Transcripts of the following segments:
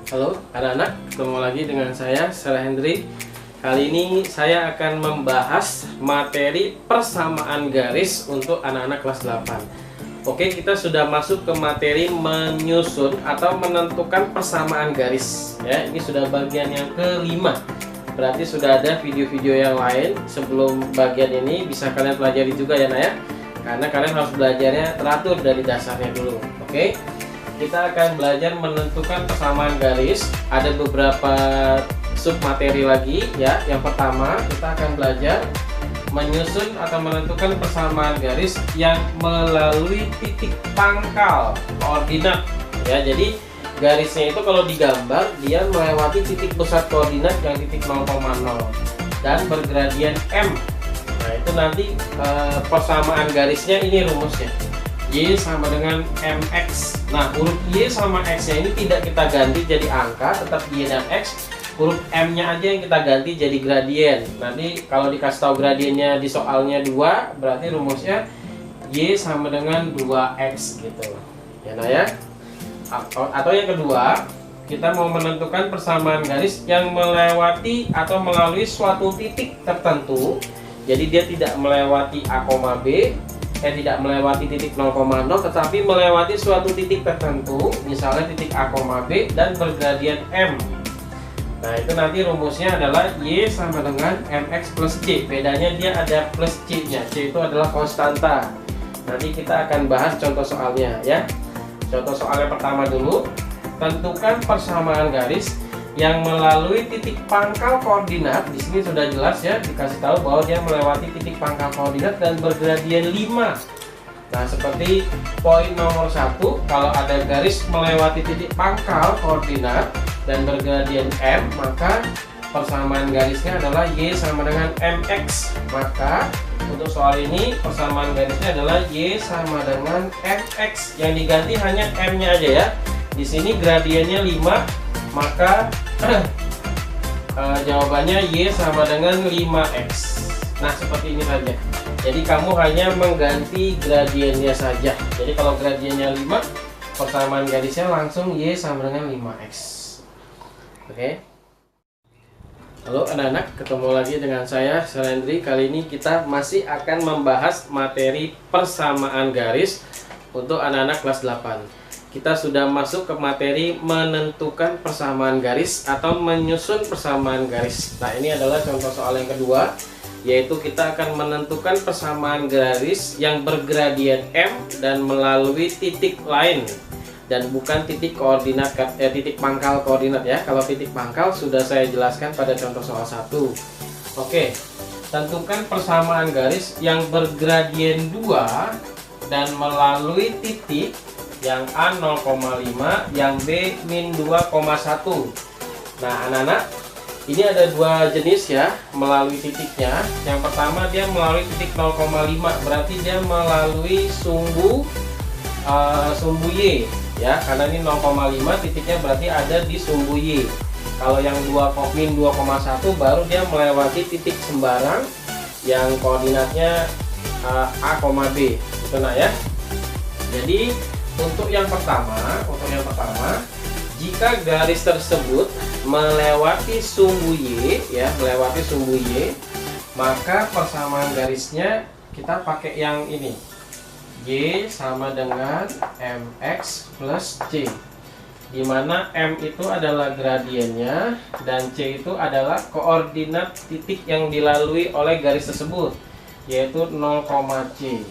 Halo anak-anak, ketemu lagi dengan saya, Sarah Hendry. Kali ini saya akan membahas materi persamaan garis untuk anak-anak kelas 8. Oke, kita sudah masuk ke materi menyusun atau menentukan persamaan garis. Ya, ini sudah bagian yang kelima. Berarti sudah ada video-video yang lain sebelum bagian ini, bisa kalian pelajari juga ya, Nak ya. Karena kalian harus belajarnya teratur dari dasarnya dulu. Oke. Kita akan belajar menentukan persamaan garis. Ada beberapa sub materi lagi ya. Yang pertama kita akan belajar menyusun atau menentukan persamaan garis yang melalui titik pangkal koordinat ya. Jadi garisnya itu kalau digambar dia melewati titik pusat koordinat yang titik 0,0 dan bergradian M. Nah itu nanti persamaan garisnya ini rumusnya. Y sama dengan MX. Nah, huruf Y sama X nya ini tidak kita ganti jadi angka, tetap Y dan X. Huruf M nya aja yang kita ganti jadi gradien. Nanti kalau dikasih tahu gradiennya di soalnya 2, berarti rumusnya Y sama dengan 2X gitu. Ya, nah ya. Atau yang kedua, kita mau menentukan persamaan garis yang melewati atau melalui suatu titik tertentu. Jadi dia tidak melewati A, B, tidak melewati titik 0,0 tetapi melewati suatu titik tertentu, misalnya titik A, B dan bergradian M. Nah itu nanti rumusnya adalah Y sama dengan MX plus C. Bedanya dia ada plus C nya. C itu adalah konstanta. Nanti kita akan bahas contoh soalnya ya. Contoh soalnya pertama dulu. Tentukan persamaan garis yang melalui titik pangkal koordinat. Di sini sudah jelas ya, dikasih tahu bahwa dia melewati titik pangkal koordinat dan bergradian 5. Nah, seperti poin nomor 1, kalau ada garis melewati titik pangkal koordinat dan bergradian M, maka persamaan garisnya adalah Y sama dengan MX. Maka untuk soal ini persamaan garisnya adalah Y sama dengan MX. Yang diganti hanya M-nya aja ya. Di sini gradiennya 5. Maka jawabannya Y sama dengan 5X. Nah seperti ini saja. Jadi kamu hanya mengganti gradiennya saja. Jadi kalau gradiennya 5, persamaan garisnya langsung Y sama dengan 5X. Oke. Halo anak-anak, ketemu lagi dengan saya, Sarah Hendry. Kali ini kita masih akan membahas materi persamaan garis untuk anak-anak kelas 8. Kita sudah masuk ke materi menentukan persamaan garis atau menyusun persamaan garis. Nah ini adalah contoh soal yang kedua, yaitu kita akan menentukan persamaan garis yang bergradian M dan melalui titik lain dan bukan titik koordinat, titik pangkal koordinat ya. Kalau titik pangkal sudah saya jelaskan pada contoh soal 1. Oke, tentukan persamaan garis yang bergradien 2 dan melalui titik yang A 0,5, yang B min 2,1. Nah anak-anak, ini ada dua jenis ya melalui titiknya. Yang pertama dia melalui titik 0,5, berarti dia melalui sumbu Y ya, karena ini 0,5 titiknya berarti ada di sumbu Y. Kalau yang min 2,1 baru dia melewati titik sembarang yang koordinatnya A, B itu nah ya. Jadi untuk yang pertama, jika garis tersebut melewati sumbu Y ya, maka persamaan garisnya kita pakai yang ini. Y sama dengan MX plus C. Di mana M itu adalah gradiennya dan C itu adalah koordinat titik yang dilalui oleh garis tersebut, yaitu 0,C.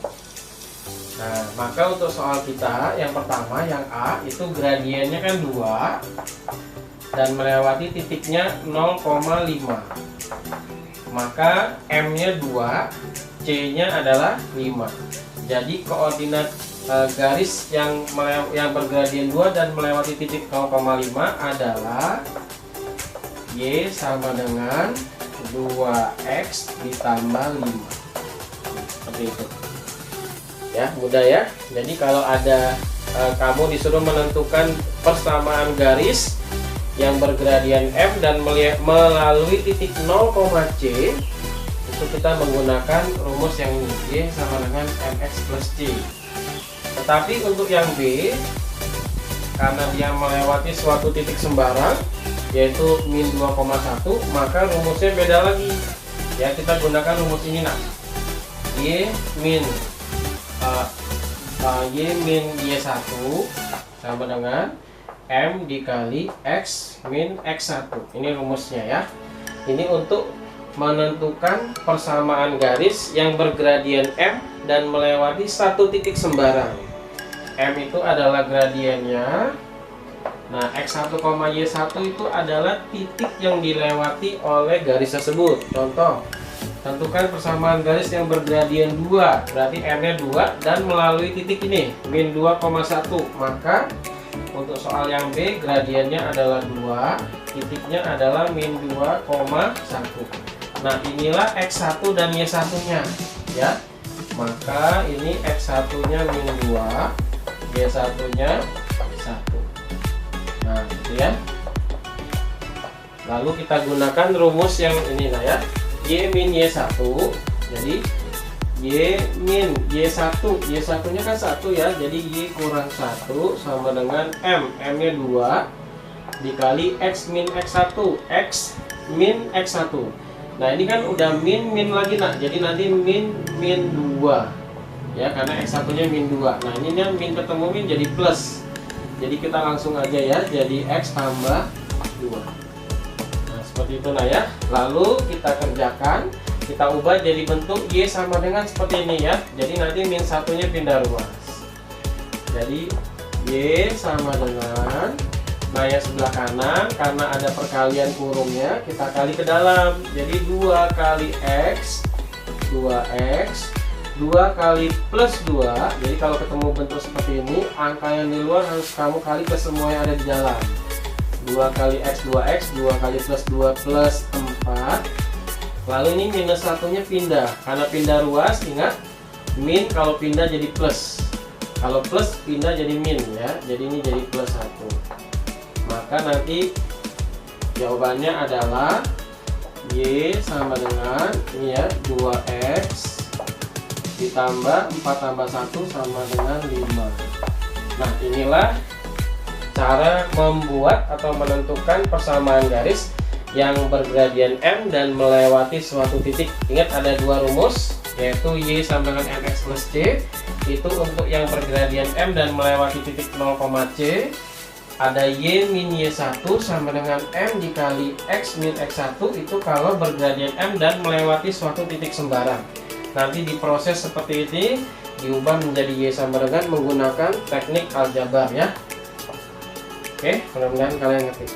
Nah, maka untuk soal kita yang pertama, yang A itu gradiennya kan 2 dan melewati titiknya 0,5. Maka M-nya 2, C-nya adalah 5. Jadi koordinat garis yang bergradien 2 dan melewati titik 0,5 adalah Y sama dengan 2X ditambah 5. Seperti itu. Ya mudah ya. Jadi kalau ada kamu disuruh menentukan persamaan garis yang bergradian M dan melalui titik 0,C, itu kita menggunakan rumus yang ini, Y sama dengan MX plus C. Tetapi untuk yang B karena dia melewati suatu titik sembarang yaitu min 2,1, maka rumusnya beda lagi. Ya, kita gunakan rumus ini nah. Y min Y1 sama dengan M dikali X min X1. Ini rumusnya ya. Ini untuk menentukan persamaan garis yang bergradien M dan melewati satu titik sembarang. M itu adalah gradiennya. Nah, X1, Y1 itu adalah titik yang dilewati oleh garis tersebut. Contoh, tentukan persamaan garis yang bergradien 2, berarti M-nya 2 dan melalui titik ini, min 2,1. Maka untuk soal yang B, gradiennya adalah 2, titiknya adalah min 2,1. Nah, inilah X1 dan Y1-nya ya. Maka ini X1-nya min 2, Y1-nya 1. Nah, gitu ya. Lalu kita gunakan rumus yang ini nah ya. Y min Y1. Jadi Y min Y1. Y1-nya kan 1 ya. Jadi Y kurang 1 sama dengan M. M-nya 2 dikali X min X1. X min X1. Nah, ini kan udah min lagi nak. Jadi nanti min 2. Ya, karena X1-nya min 2. Nah, ini min ketemu min jadi plus. Jadi kita langsung aja ya. Jadi X tambah 2. Nah, seperti itu nah ya. Lalu kita kerjakan, kita ubah jadi bentuk Y sama dengan seperti ini ya. Jadi nanti min 1-nya pindah ruas. Jadi Y sama dengan, nah yang sebelah kanan karena ada perkalian kurungnya kita kali ke dalam. Jadi 2 kali X 2X 2 kali plus 2. Jadi kalau ketemu bentuk seperti ini, angka yang di luar harus kamu kali ke semua yang ada di dalam. 2 kali X 2X 2 kali plus 2 plus 4. Lalu ini minus 1-nya pindah. Karena pindah ruas, ingat min kalau pindah jadi plus, kalau plus pindah jadi min ya. Jadi ini jadi plus 1. Maka nanti jawabannya adalah Y sama dengan ini ya, 2X ditambah 4 tambah 1 sama dengan 5. Nah, inilah cara membuat atau menentukan persamaan garis yang bergradien M dan melewati suatu titik. Ingat ada dua rumus, yaitu Y sama dengan MX plus C. Itu untuk yang bergradien M dan melewati titik 0, C. Ada Y min Y1 sama dengan M dikali X min X1. Itu kalau bergradien M dan melewati suatu titik sembarang. Nanti diproses seperti ini, diubah menjadi Y sama dengan menggunakan teknik aljabar ya. Oke, mudah-mudahan kalian ngerti.